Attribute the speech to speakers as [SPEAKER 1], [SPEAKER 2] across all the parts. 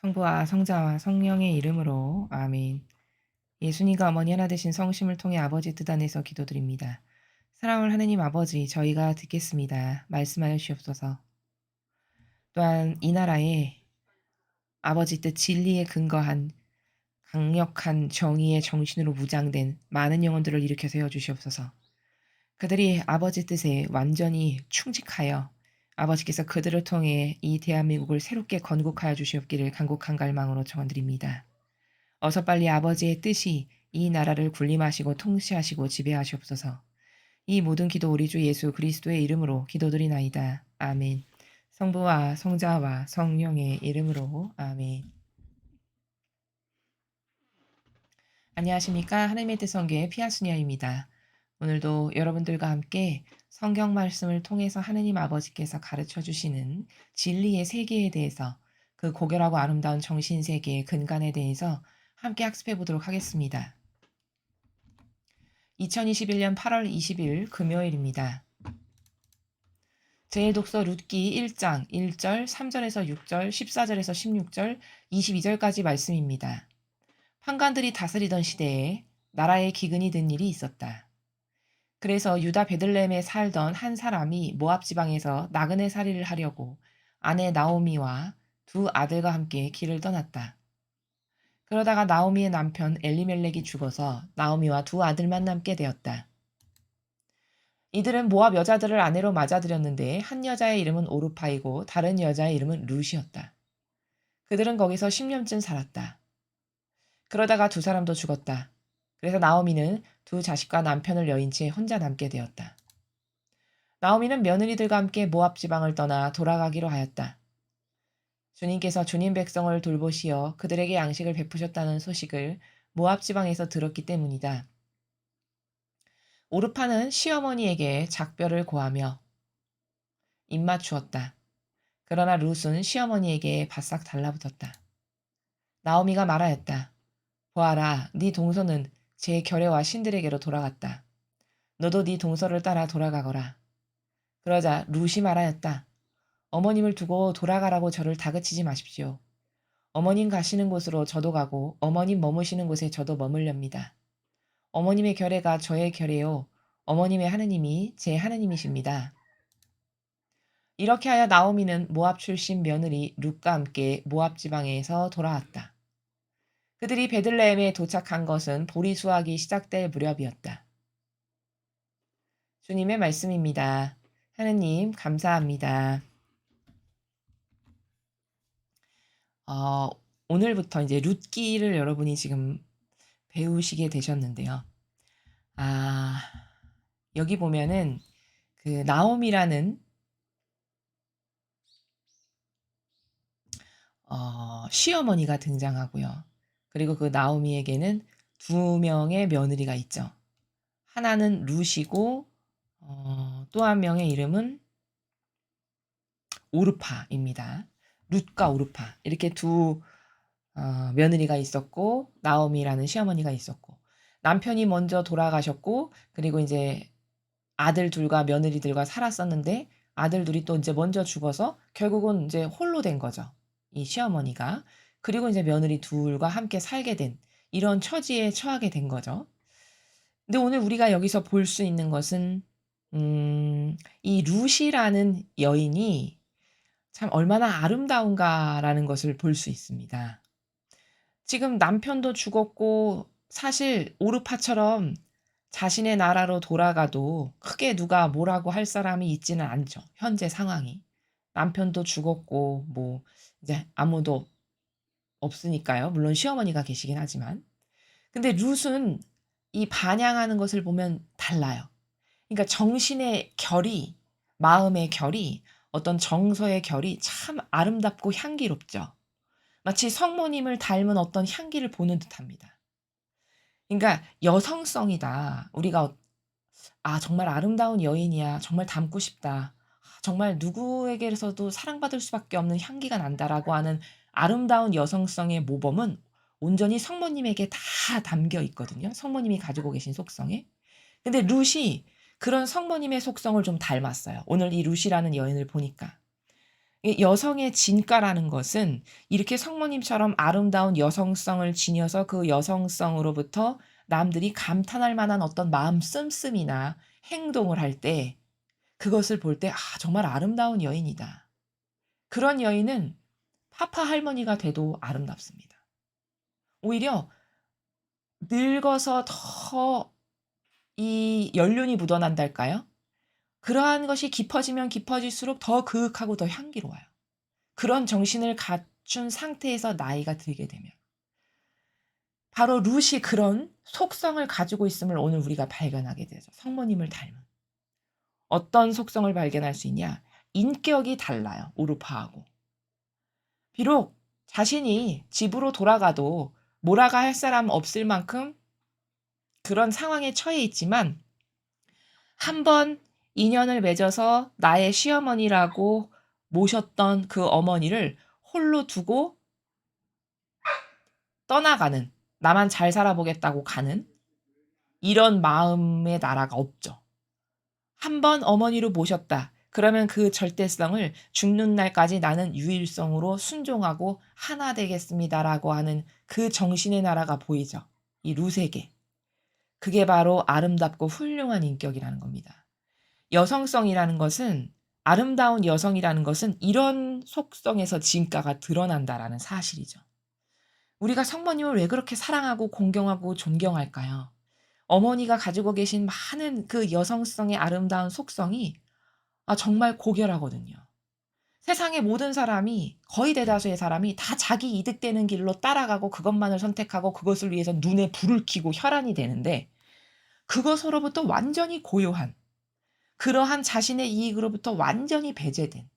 [SPEAKER 1] 성부와 성자와 성령의 이름으로 아멘. 예수님과 어머니 하나 되신 성심을 통해 아버지 뜻 안에서 기도드립니다. 사랑하는 하느님 아버지, 저희가 듣겠습니다. 말씀하여 주옵소서. 또한 이 나라에 아버지 뜻 진리에 근거한 강력한 정의의 정신으로 무장된 많은 영혼들을 일으켜 세워 주시옵소서. 그들이 아버지 뜻에 완전히 충직하여 아버지께서 그들을 통해 이 대한민국을 새롭게 건국하여 주시옵기를 간곡한 갈망으로 청원드립니다. 어서 빨리 아버지의 뜻이 이 나라를 군림하시고 통치하시고 지배하시옵소서. 이 모든 기도 우리 주 예수 그리스도의 이름으로 기도드리나이다. 아멘. 성부와 성자와 성령의 이름으로 아멘. 안녕하십니까. 하나님의 뜻성교의 피아수녀입니다. 오늘도 여러분들과 함께 성경 말씀을 통해서 하느님 아버지께서 가르쳐 주시는 진리의 세계에 대해서 그 고결하고 아름다운 정신세계의 근간에 대해서 함께 학습해 보도록 하겠습니다. 2021년 8월 20일 금요일입니다. 제1독서 룻기 1장 1절, 3절에서 6절, 14절에서 16절, 22절까지 말씀입니다. 판관들이 다스리던 시대에 나라에 기근이 든 일이 있었다. 그래서 유다 베들레헴에 살던 한 사람이 모압 지방에서 나그네 살이를 하려고 아내 나오미와 두 아들과 함께 길을 떠났다. 그러다가 나오미의 남편 엘리멜렉이 죽어서 나오미와 두 아들만 남게 되었다. 이들은 모압 여자들을 아내로 맞아들였는데 한 여자의 이름은 오르파이고 다른 여자의 이름은 룻이었다. 그들은 거기서 10년쯤 살았다. 그러다가 두 사람도 죽었다. 그래서 나오미는 두 자식과 남편을 여인 채 혼자 남게 되었다. 나오미는 며느리들과 함께 모압 지방을 떠나 돌아가기로 하였다. 주님께서 주님 백성을 돌보시어 그들에게 양식을 베푸셨다는 소식을 모압 지방에서 들었기 때문이다. 오르파는 시어머니에게 작별을 고하며 입맞추었다. 그러나 룻은 시어머니에게 바싹 달라붙었다. 나오미가 말하였다. 보아라, 네 동서는 제 결애와 신들에게로 돌아갔다. 너도 네 동서를 따라 돌아가거라. 그러자 룻이 말하였다. 어머님을 두고 돌아가라고 저를 다그치지 마십시오. 어머님 가시는 곳으로 저도 가고 어머님 머무시는 곳에 저도 머물렵니다. 어머님의 결애가 저의 결애요. 어머님의 하느님이 제 하느님이십니다. 이렇게 하여 나오미는 모압 출신 며느리 룻과 함께 모압 지방에서 돌아왔다. 그들이 베들레헴에 도착한 것은 보리 수확이 시작될 무렵이었다. 주님의 말씀입니다. 하느님 감사합니다. 오늘부터 이제 룻기를 여러분이 지금 배우시게 되셨는데요. 여기 보면은 그 나옴이라는 시어머니가 등장하고요. 그리고 그 나오미에게는 두 명의 며느리가 있죠. 하나는 룻이고 또 한 명의 이름은 오르파입니다. 룻과 오르파 이렇게 두 며느리가 있었고 나오미라는 시어머니가 있었고 남편이 먼저 돌아가셨고 그리고 이제 아들 둘과 며느리들과 살았었는데 아들 둘이 또 이제 먼저 죽어서 결국은 이제 홀로 된 거죠. 이 시어머니가. 그리고 이제 며느리 둘과 함께 살게 된 이런 처지에 처하게 된 거죠. 근데 오늘 우리가 여기서 볼 수 있는 것은 이 룻이라는 여인이 참 얼마나 아름다운가라는 것을 볼 수 있습니다. 지금 남편도 죽었고 사실 오르파처럼 자신의 나라로 돌아가도 크게 누가 뭐라고 할 사람이 있지는 않죠. 현재 상황이. 남편도 죽었고 뭐 이제 아무도 없으니까요. 물론 시어머니가 계시긴 하지만. 근데 룻은 이 반향하는 것을 보면 달라요. 그러니까 정신의 결이, 마음의 결이, 어떤 정서의 결이 참 아름답고 향기롭죠. 마치 성모님을 닮은 어떤 향기를 보는 듯합니다. 그러니까 여성성이다. 우리가 정말 아름다운 여인이야. 정말 닮고 싶다. 정말 누구에게서도 사랑받을 수밖에 없는 향기가 난다라고 하는 아름다운 여성성의 모범은 온전히 성모님에게 다 담겨 있거든요. 성모님이 가지고 계신 속성에. 근데 룻이 그런 성모님의 속성을 좀 닮았어요. 오늘 이 룻이라는 여인을 보니까. 이 여성의 진가라는 것은 이렇게 성모님처럼 아름다운 여성성을 지녀서 그 여성성으로부터 남들이 감탄할 만한 어떤 마음 씀씀이나 행동을 할 때 그것을 볼 때 '아 정말 아름다운 여인이다.' 그런 여인은 파파 할머니가 돼도 아름답습니다. 오히려 늙어서 더 이 연륜이 묻어난달까요? 그러한 것이 깊어지면 깊어질수록 더 그윽하고 더 향기로워요. 그런 정신을 갖춘 상태에서 나이가 들게 되면. 바로 룻이 그런 속성을 가지고 있음을 오늘 우리가 발견하게 되죠. 성모님을 닮은. 어떤 속성을 발견할 수 있냐? 인격이 달라요, 오르파하고. 비록 자신이 집으로 돌아가도 뭐라가 할 사람 없을 만큼 그런 상황에 처해 있지만 한 번 인연을 맺어서 나의 시어머니라고 모셨던 그 어머니를 홀로 두고 떠나가는, 나만 잘 살아보겠다고 가는 이런 마음의 나라가 없죠. 한 번 어머니로 모셨다. 그러면 그 절대성을 죽는 날까지 나는 유일성으로 순종하고 하나 되겠습니다라고 하는 그 정신의 나라가 보이죠. 이 룻에게. 그게 바로 아름답고 훌륭한 인격이라는 겁니다. 여성성이라는 것은 아름다운 여성이라는 것은 이런 속성에서 진가가 드러난다라는 사실이죠. 우리가 성모님을 왜 그렇게 사랑하고 공경하고 존경할까요? 어머니가 가지고 계신 많은 그 여성성의 아름다운 속성이 정말 고결하거든요. 세상의 모든 사람이 거의 대다수의 사람이 다 자기 이득되는 길로 따라가고 그것만을 선택하고 그것을 위해서 눈에 불을 켜고 혈안이 되는데 그것으로부터 완전히 고요한 그러한 자신의 이익으로부터 완전히 배제된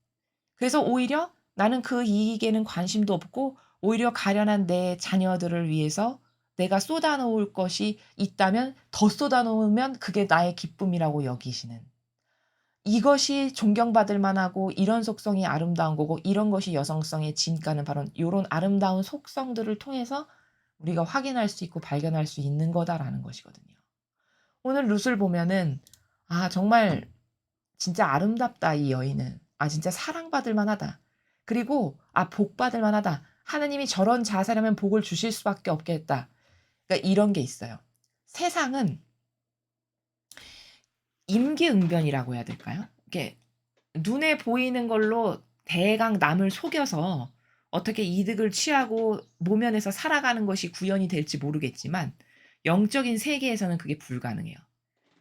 [SPEAKER 1] 그래서 오히려 나는 그 이익에는 관심도 없고 오히려 가련한 내 자녀들을 위해서 내가 쏟아놓을 것이 있다면 더 쏟아놓으면 그게 나의 기쁨이라고 여기시는 이것이 존경받을 만하고 이런 속성이 아름다운 거고 이런 것이 여성성의 진가는 바로 요런 아름다운 속성들을 통해서 우리가 확인할 수 있고 발견할 수 있는 거다라는 것이거든요. 오늘 룻을 보면은 정말 진짜 아름답다 이 여인은. 진짜 사랑받을 만하다. 그리고 복받을 만하다. 하느님이 저런 자세라면 복을 주실 수밖에 없겠다. 그러니까 이런 게 있어요. 세상은 임기응변이라고 해야 될까요? 이렇게 눈에 보이는 걸로 대강 남을 속여서 어떻게 이득을 취하고 모면에서 살아가는 것이 구현이 될지 모르겠지만 영적인 세계에서는 그게 불가능해요.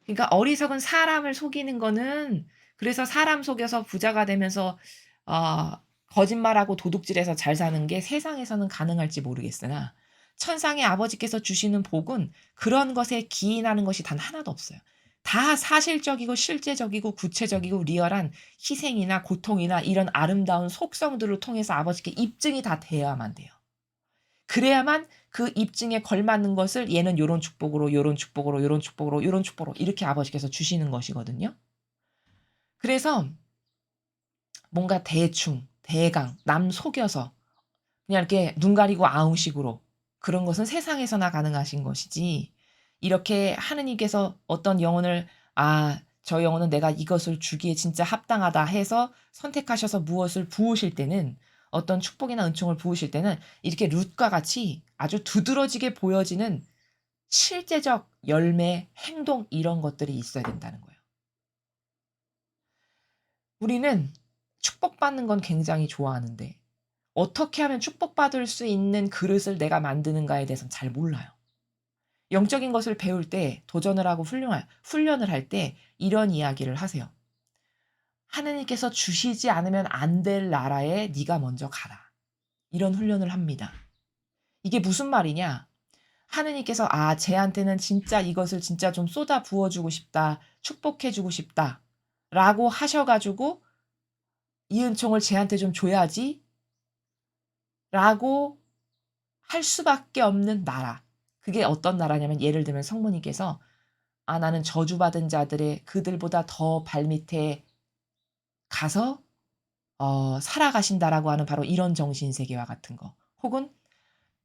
[SPEAKER 1] 그러니까 어리석은 사람을 속이는 거는 그래서 사람 속여서 부자가 되면서 어 거짓말하고 도둑질해서 잘 사는 게 세상에서는 가능할지 모르겠으나 천상의 아버지께서 주시는 복은 그런 것에 기인하는 것이 단 하나도 없어요. 다 사실적이고 실제적이고 구체적이고 리얼한 희생이나 고통이나 이런 아름다운 속성들을 통해서 아버지께 입증이 다 돼야만 돼요. 그래야만 그 입증에 걸맞는 것을 얘는 요런 축복으로 요런 축복으로 요런 축복으로 요런 축복으로 이렇게 아버지께서 주시는 것이거든요. 그래서 뭔가 대충 대강 남 속여서 그냥 이렇게 눈 가리고 아웅식으로 그런 것은 세상에서나 가능하신 것이지 이렇게 하느님께서 어떤 영혼을 저 영혼은 내가 이것을 주기에 진짜 합당하다 해서 선택하셔서 무엇을 부으실 때는 어떤 축복이나 은총을 부으실 때는 이렇게 룻과 같이 아주 두드러지게 보여지는 실제적 열매, 행동 이런 것들이 있어야 된다는 거예요. 우리는 축복받는 건 굉장히 좋아하는데 어떻게 하면 축복받을 수 있는 그릇을 내가 만드는가에 대해서는 잘 몰라요. 영적인 것을 배울 때 도전을 하고 훈련을 할 때 이런 이야기를 하세요. 하느님께서 주시지 않으면 안 될 나라에 네가 먼저 가라. 이런 훈련을 합니다. 이게 무슨 말이냐? 하느님께서 쟤한테는 진짜 이것을 진짜 좀 쏟아 부어주고 싶다. 축복해주고 싶다. 라고 하셔가지고 이 은총을 쟤한테 좀 줘야지. 라고 할 수밖에 없는 나라. 그게 어떤 나라냐면 예를 들면 성모님께서 나는 저주받은 자들의 그들보다 더 발밑에 가서 살아가신다라고 하는 바로 이런 정신세계와 같은 거. 혹은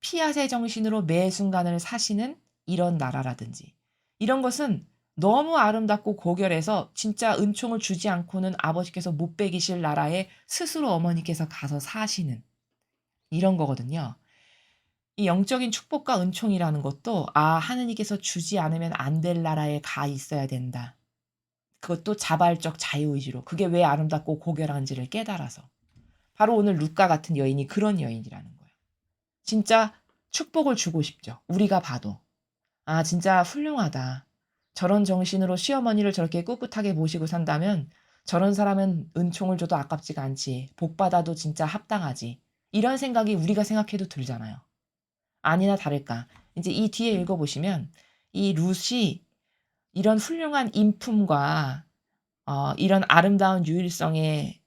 [SPEAKER 1] 피앗의 정신으로 매 순간을 사시는 이런 나라라든지. 이런 것은 너무 아름답고 고결해서 진짜 은총을 주지 않고는 아버지께서 못 배기실 나라에 스스로 어머니께서 가서 사시는 이런 거거든요. 이 영적인 축복과 은총이라는 것도 하느님께서 주지 않으면 안 될 나라에 가 있어야 된다. 그것도 자발적 자유의지로. 그게 왜 아름답고 고결한지를 깨달아서. 바로 오늘 루카 같은 여인이 그런 여인이라는 거예요. 진짜 축복을 주고 싶죠. 우리가 봐도. 진짜 훌륭하다. 저런 정신으로 시어머니를 저렇게 꿋꿋하게 모시고 산다면 저런 사람은 은총을 줘도 아깝지가 않지. 복 받아도 진짜 합당하지. 이런 생각이 우리가 생각해도 들잖아요. 아니나 다를까. 이제 이 뒤에 읽어보시면 이 룻이 이런 훌륭한 인품과 이런 아름다운 유일성의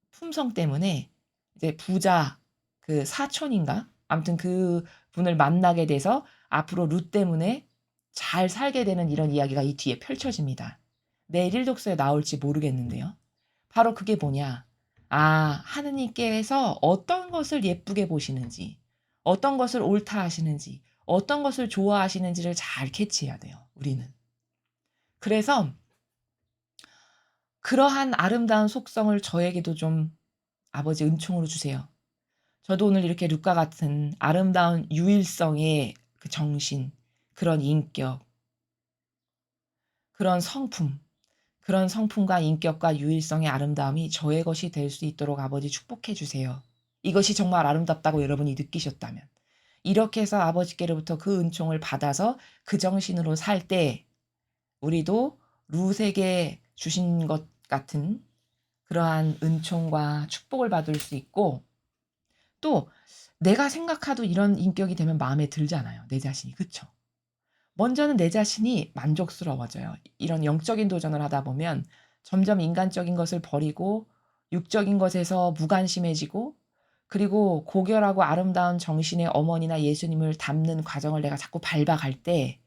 [SPEAKER 1] 품성 때문에 이제 부자 그 사촌인가? 아무튼 그 분을 만나게 돼서 앞으로 룻 때문에 잘 살게 되는 이런 이야기가 이 뒤에 펼쳐집니다. 내일 독서에 나올지 모르겠는데요. 바로 그게 뭐냐? 하느님께서 어떤 것을 예쁘게 보시는지, 어떤 것을 옳다 하시는지, 어떤 것을 좋아하시는지를 잘 캐치해야 돼요, 우리는. 그래서 그러한 아름다운 속성을 저에게도 좀 아버지 은총으로 주세요. 저도 오늘 이렇게 룻과 같은 아름다운 유일성의 그 정신, 그런 인격, 그런 성품, 그런 성품과 인격과 유일성의 아름다움이 저의 것이 될 수 있도록 아버지 축복해 주세요. 이것이 정말 아름답다고 여러분이 느끼셨다면. 이렇게 해서 아버지께로부터 그 은총을 받아서 그 정신으로 살 때 우리도 룻에게 주신 것 같은 그러한 은총과 축복을 받을 수 있고 또 내가 생각하도 이런 인격이 되면 마음에 들잖아요, 내 자신이. 그쵸? 먼저는 내 자신이 만족스러워져요. 이런 영적인 도전을 하다 보면 점점 인간적인 것을 버리고 육적인 것에서 무관심해지고 그리고 고결하고 아름다운 정신의 어머니나 예수님을 닮는 과정을 내가 자꾸 밟아갈 때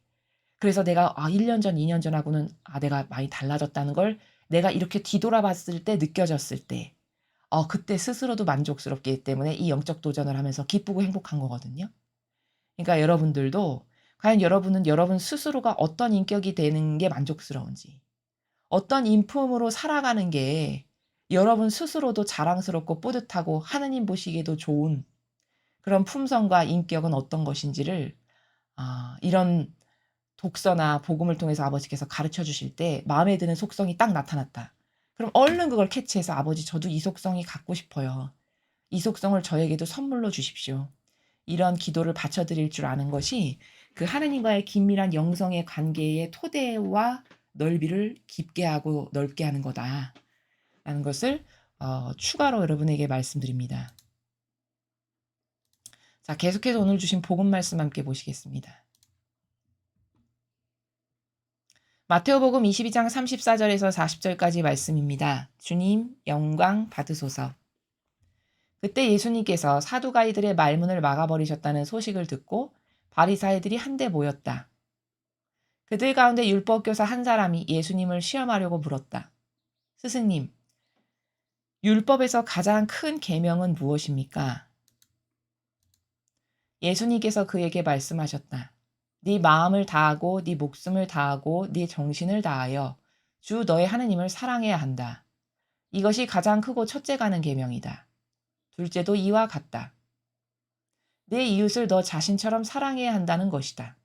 [SPEAKER 1] 그래서 내가 1년 전, 2년 전하고는 내가 많이 달라졌다는 걸 내가 이렇게 뒤돌아봤을 때 느껴졌을 때 그때 스스로도 만족스럽기 때문에 이 영적 도전을 하면서 기쁘고 행복한 거거든요. 그러니까 여러분들도 과연 여러분은 여러분 스스로가 어떤 인격이 되는 게 만족스러운지, 어떤 인품으로 살아가는 게 여러분 스스로도 자랑스럽고 뿌듯하고 하느님 보시기에도 좋은 그런 품성과 인격은 어떤 것인지를 이런 독서나 복음을 통해서 아버지께서 가르쳐 주실 때 마음에 드는 속성이 딱 나타났다. 그럼 얼른 그걸 캐치해서 아버지 저도 이 속성이 갖고 싶어요. 이 속성을 저에게도 선물로 주십시오. 이런 기도를 바쳐드릴 줄 아는 것이 그 하느님과의 긴밀한 영성의 관계의 토대와 넓이를 깊게 하고 넓게 하는 거다. 라는 것을 추가로 여러분에게 말씀드립니다. 자, 계속해서 오늘 주신 복음 말씀 함께 보시겠습니다. 마테오복음 22장 34절에서 40절까지 말씀입니다. 주님 영광 받으소서. 그때 예수님께서 사두가이들의 말문을 막아버리셨다는 소식을 듣고 바리사이들이 한데 모였다. 그들 가운데 율법교사 한 사람이 예수님을 시험하려고 물었다. 스승님, 율법에서 가장 큰 계명은 무엇입니까? 예수님께서 그에게 말씀하셨다. 네 마음을 다하고 네 목숨을 다하고 네 정신을 다하여 주 너의 하느님을 사랑해야 한다. 이것이 가장 크고 첫째 가는 계명이다. 둘째도 이와 같다. 내 이웃을 너 자신처럼 사랑해야 한다는 것이다.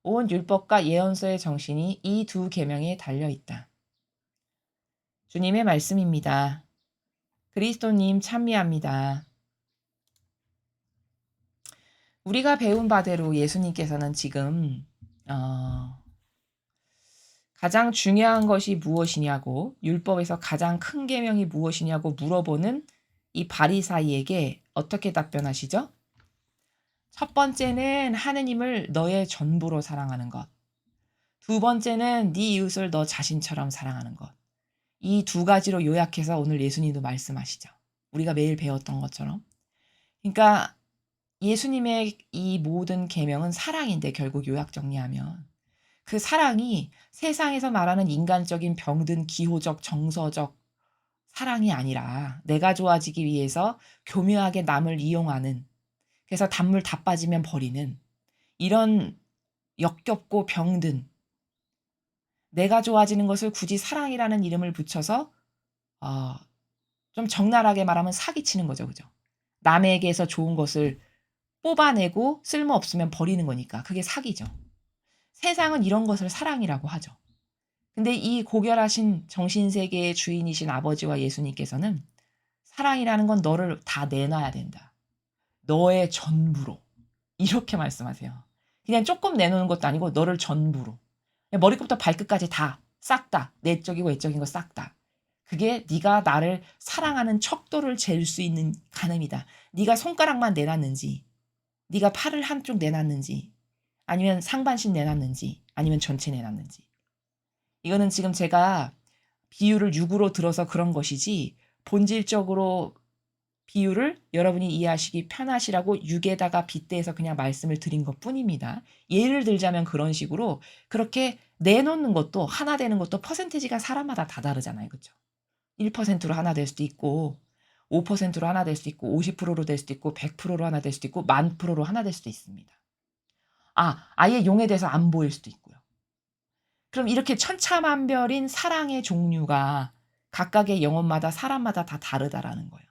[SPEAKER 1] 온 율법과 예언서의 정신이 이 두 계명에 달려 있다. 주님의 말씀입니다. 그리스도님 찬미합니다. 우리가 배운 바대로 예수님께서는 지금 가장 중요한 것이 무엇이냐고 율법에서 가장 큰 계명이 무엇이냐고 물어보는 이 바리사이에게 어떻게 답변하시죠? 첫 번째는 하느님을 너의 전부로 사랑하는 것. 두 번째는 네 이웃을 너 자신처럼 사랑하는 것. 이 두 가지로 요약해서 오늘 예수님도 말씀하시죠. 우리가 매일 배웠던 것처럼. 그러니까 예수님의 이 모든 계명은 사랑인데 결국 요약 정리하면 그 사랑이 세상에서 말하는 인간적인 병든 기호적 정서적 사랑이 아니라 내가 좋아지기 위해서 교묘하게 남을 이용하는 그래서 단물 다 빠지면 버리는 이런 역겹고 병든 내가 좋아지는 것을 굳이 사랑이라는 이름을 붙여서 어 좀 적나라하게 말하면 사기치는 거죠. 그죠? 남에게서 좋은 것을 뽑아내고 쓸모없으면 버리는 거니까 그게 사기죠. 세상은 이런 것을 사랑이라고 하죠. 근데 이 고결하신 정신세계의 주인이신 아버지와 예수님께서는 사랑이라는 건 너를 다 내놔야 된다. 너의 전부로. 이렇게 말씀하세요. 그냥 조금 내놓는 것도 아니고 너를 전부로. 머리끝부터 발끝까지 다, 싹 다, 내적이고 외적인 거 싹 다. 그게 네가 나를 사랑하는 척도를 잴 수 있는 가늠이다. 네가 손가락만 내놨는지, 네가 팔을 한쪽 내놨는지, 아니면 상반신 내놨는지, 아니면 전체 내놨는지. 이거는 지금 제가 비유를 육으로 들어서 그런 것이지 본질적으로 비유를 여러분이 이해하시기 편하시라고 육에다가 빗대서 그냥 말씀을 드린 것뿐입니다. 예를 들자면 그런 식으로 그렇게 내놓는 것도 하나 되는 것도 퍼센티지가 사람마다 다 다르잖아요. 그렇죠? 1%로 하나 될 수도 있고 5%로 하나 될 수도 있고 50%로 될 수도 있고 100%로 하나 될 수도 있고 10,000%로 하나 될 수도 있습니다. 아예 용해돼서 안 보일 수도 있고요. 그럼 이렇게 천차만별인 사랑의 종류가 각각의 영혼마다 사람마다 다 다르다라는 거예요.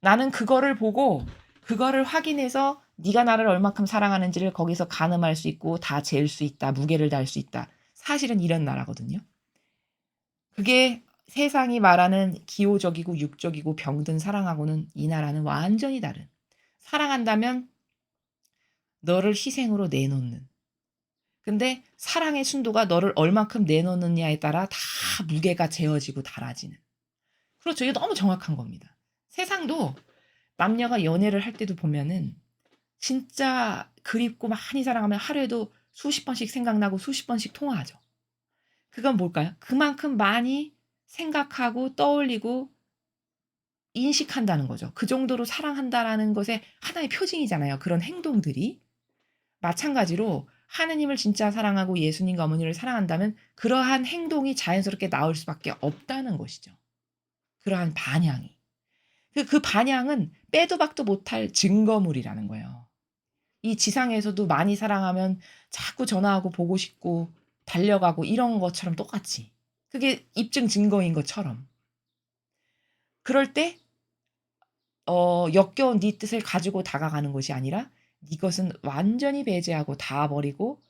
[SPEAKER 1] 나는 그거를 보고 그거를 확인해서 네가 나를 얼마큼 사랑하는지를 거기서 가늠할 수 있고 다 잴 수 있다. 무게를 달 수 있다. 사실은 이런 나라거든요. 그게 세상이 말하는 기호적이고 육적이고 병든 사랑하고는 이 나라는 완전히 다른. 사랑한다면 너를 희생으로 내놓는. 근데 사랑의 순도가 너를 얼마큼 내놓느냐에 따라 다 무게가 재어지고 달아지는. 그렇죠. 이게 너무 정확한 겁니다. 세상도 남녀가 연애를 할 때도 보면은 진짜 그립고 많이 사랑하면 하루에도 수십 번씩 생각나고 수십 번씩 통화하죠. 그건 뭘까요? 그만큼 많이 생각하고 떠올리고 인식한다는 거죠. 그 정도로 사랑한다라는 것의 하나의 표징이잖아요. 그런 행동들이. 마찬가지로 하느님을 진짜 사랑하고 예수님과 어머니를 사랑한다면 그러한 행동이 자연스럽게 나올 수밖에 없다는 것이죠. 그러한 반향이. 그 반향은 빼도 박도 못할 증거물이라는 거예요. 이 지상에서도 많이 사랑하면 자꾸 전화하고 보고 싶고 달려가고 이런 것처럼 똑같이. 그게 입증 증거인 것처럼. 그럴 때 역겨운 네 뜻을 가지고 다가가는 것이 아니라 이것은 완전히 배제하고 다 버리고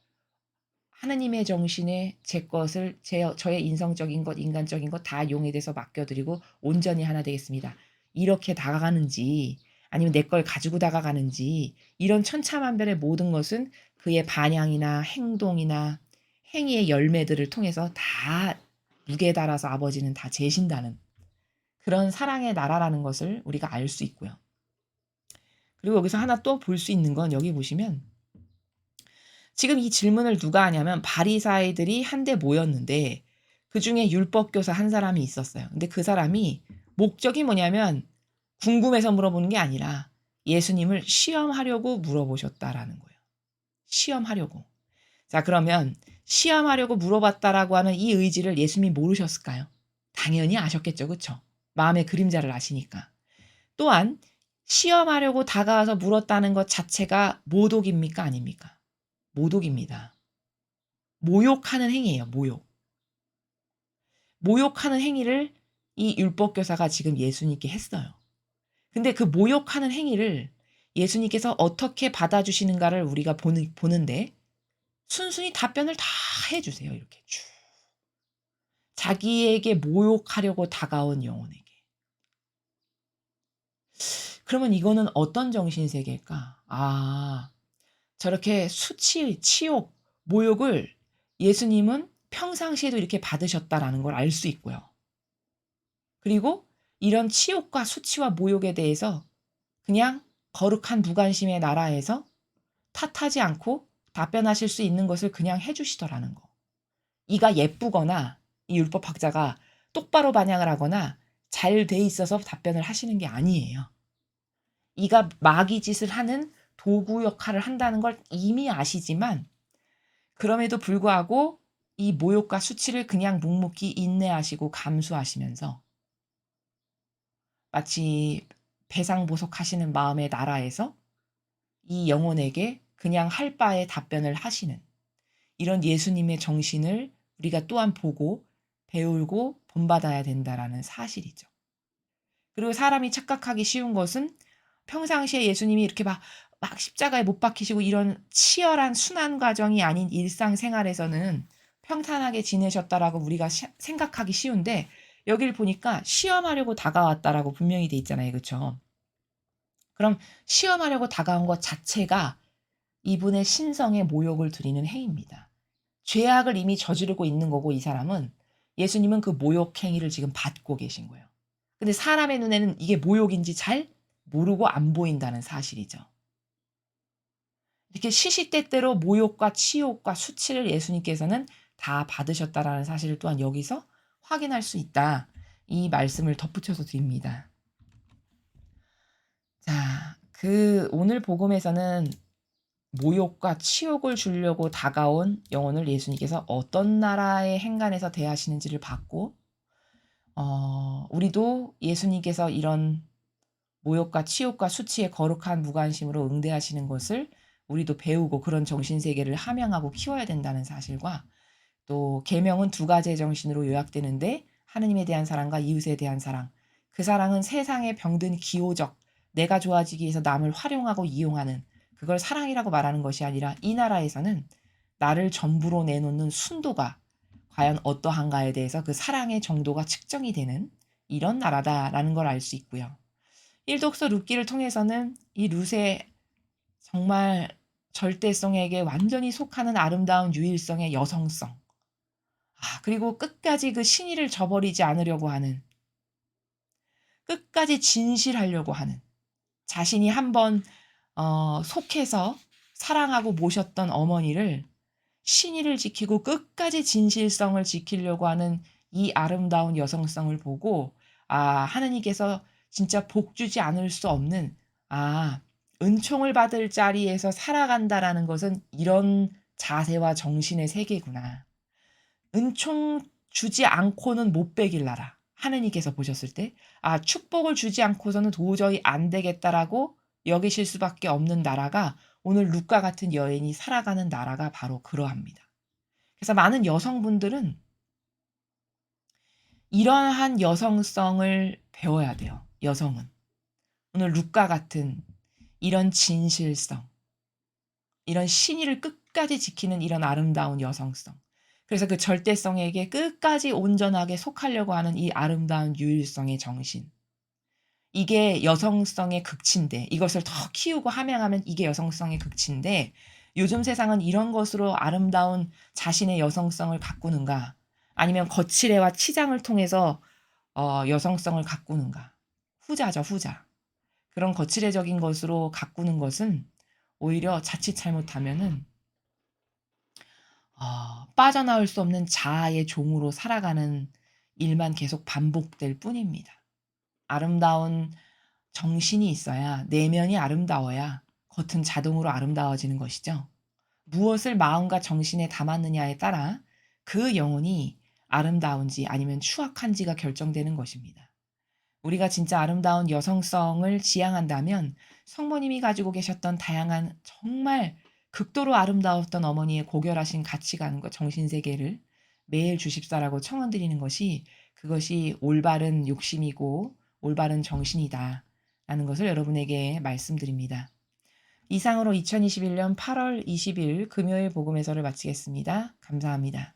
[SPEAKER 1] 하느님의 정신에 제 것을 저의 인성적인 것, 인간적인 것 다 용해돼서 맡겨드리고 온전히 하나 되겠습니다. 이렇게 다가가는지 아니면 내 걸 가지고 다가가는지 이런 천차만별의 모든 것은 그의 반향이나 행동이나 행위의 열매들을 통해서 다 무게에 달아서 아버지는 다 재신다는 그런 사랑의 나라라는 것을 우리가 알 수 있고요. 그리고 여기서 하나 또 볼 수 있는 건 여기 보시면 지금 이 질문을 누가 하냐면 바리사이들이 한데 모였는데 그중에 율법교사 한 사람이 있었어요. 근데 그 사람이 목적이 뭐냐면 궁금해서 물어보는 게 아니라 예수님을 시험하려고 물어보셨다라는 거예요. 시험하려고. 자, 그러면 시험하려고 물어봤다라고 하는 이 의지를 예수님이 모르셨을까요? 당연히 아셨겠죠. 그쵸? 마음의 그림자를 아시니까. 또한 시험하려고 다가와서 물었다는 것 자체가 모독입니까? 아닙니까? 모독입니다. 모욕하는 행위예요. 모욕. 모욕하는 행위를 이 율법교사가 지금 예수님께 했어요. 근데 그 모욕하는 행위를 예수님께서 어떻게 받아주시는가를 우리가 보는데 순순히 답변을 다 해주세요. 이렇게 쭉. 자기에게 모욕하려고 다가온 영혼에게. 그러면 이거는 어떤 정신세계일까? 저렇게 수치, 치욕, 모욕을 예수님은 평상시에도 이렇게 받으셨다라는 걸 알 수 있고요. 그리고 이런 치욕과 수치와 모욕에 대해서 그냥 거룩한 무관심의 나라에서 탓하지 않고 답변하실 수 있는 것을 그냥 해주시더라는 거. 이가 예쁘거나 이 율법학자가 똑바로 반영을 하거나 잘 돼 있어서 답변을 하시는 게 아니에요. 이가 마귀 짓을 하는 도구 역할을 한다는 걸 이미 아시지만 그럼에도 불구하고 이 모욕과 수치를 그냥 묵묵히 인내하시고 감수하시면서 마치 배상보속하시는 마음의 나라에서 이 영혼에게 그냥 할 바에 답변을 하시는 이런 예수님의 정신을 우리가 또한 보고 배우고 본받아야 된다라는 사실이죠. 그리고 사람이 착각하기 쉬운 것은 평상시에 예수님이 이렇게 막 십자가에 못 박히시고 이런 치열한 순환 과정이 아닌 일상생활에서는 평탄하게 지내셨다라고 우리가 생각하기 쉬운데 여기를 보니까 시험하려고 다가왔다라고 분명히 돼 있잖아요. 그렇죠? 그럼 시험하려고 다가온 것 자체가 이분의 신성에 모욕을 드리는 행위입니다. 죄악을 이미 저지르고 있는 거고 이 사람은 예수님은 그 모욕 행위를 지금 받고 계신 거예요. 근데 사람의 눈에는 이게 모욕인지 잘 모르고 안 보인다는 사실이죠. 이렇게 시시때때로 모욕과 치욕과 수치를 예수님께서는 다 받으셨다라는 사실을 또한 여기서 확인할 수 있다. 이 말씀을 덧붙여서 드립니다. 자, 오늘 복음에서는 모욕과 치욕을 주려고 다가온 영혼을 예수님께서 어떤 나라의 행간에서 대하시는지를 봤고, 우리도 예수님께서 이런 모욕과 치욕과 수치의 거룩한 무관심으로 응대하시는 것을 우리도 배우고 그런 정신세계를 함양하고 키워야 된다는 사실과 또 계명은 두 가지의 정신으로 요약되는데 하느님에 대한 사랑과 이웃에 대한 사랑. 그 사랑은 세상의 병든 기호적 내가 좋아지기 위해서 남을 활용하고 이용하는 그걸 사랑이라고 말하는 것이 아니라 이 나라에서는 나를 전부로 내놓는 순도가 과연 어떠한가에 대해서 그 사랑의 정도가 측정이 되는 이런 나라다라는 걸 알 수 있고요. 일독서 룻기를 통해서는 이 룻의 정말 절대성에게 완전히 속하는 아름다운 유일성의 여성성. 그리고 끝까지 그 신의를 저버리지 않으려고 하는, 끝까지 진실하려고 하는, 자신이 한번 속해서 사랑하고 모셨던 어머니를 신의를 지키고 끝까지 진실성을 지키려고 하는 이 아름다운 여성성을 보고 하느님께서 진짜 복 주지 않을 수 없는 은총을 받을 자리에서 살아간다라는 것은 이런 자세와 정신의 세계구나. 은총 주지 않고는 못 베길 나라. 하느님께서 보셨을 때 축복을 주지 않고서는 도저히 안 되겠다라고 여기실 수밖에 없는 나라가 오늘 룻과 같은 여인이 살아가는 나라가 바로 그러합니다. 그래서 많은 여성분들은 이러한 여성성을 배워야 돼요. 여성은. 오늘 룻과 같은 이런 진실성, 이런 신의를 끝까지 지키는 이런 아름다운 여성성. 그래서 그 절대성에게 끝까지 온전하게 속하려고 하는 이 아름다운 유일성의 정신. 이게 여성성의 극치인데 이것을 더 키우고 함양하면 이게 여성성의 극치인데 요즘 세상은 이런 것으로 아름다운 자신의 여성성을 가꾸는가 아니면 거칠애와 치장을 통해서 여성성을 가꾸는가. 후자죠, 후자. 그런 거칠애적인 것으로 가꾸는 것은 오히려 자칫 잘못하면은 빠져나올 수 없는 자아의 종으로 살아가는 일만 계속 반복될 뿐입니다. 아름다운 정신이 있어야 내면이 아름다워야 겉은 자동으로 아름다워지는 것이죠. 무엇을 마음과 정신에 담았느냐에 따라 그 영혼이 아름다운지 아니면 추악한지가 결정되는 것입니다. 우리가 진짜 아름다운 여성성을 지향한다면 성모님이 가지고 계셨던 다양한 정말 극도로 아름다웠던 어머니의 고결하신 가치관과 정신세계를 매일 주십사라고 청원드리는 것이 그것이 올바른 욕심이고 올바른 정신이다 라는 것을 여러분에게 말씀드립니다. 이상으로 2021년 8월 20일 금요일 복음에서를 마치겠습니다. 감사합니다.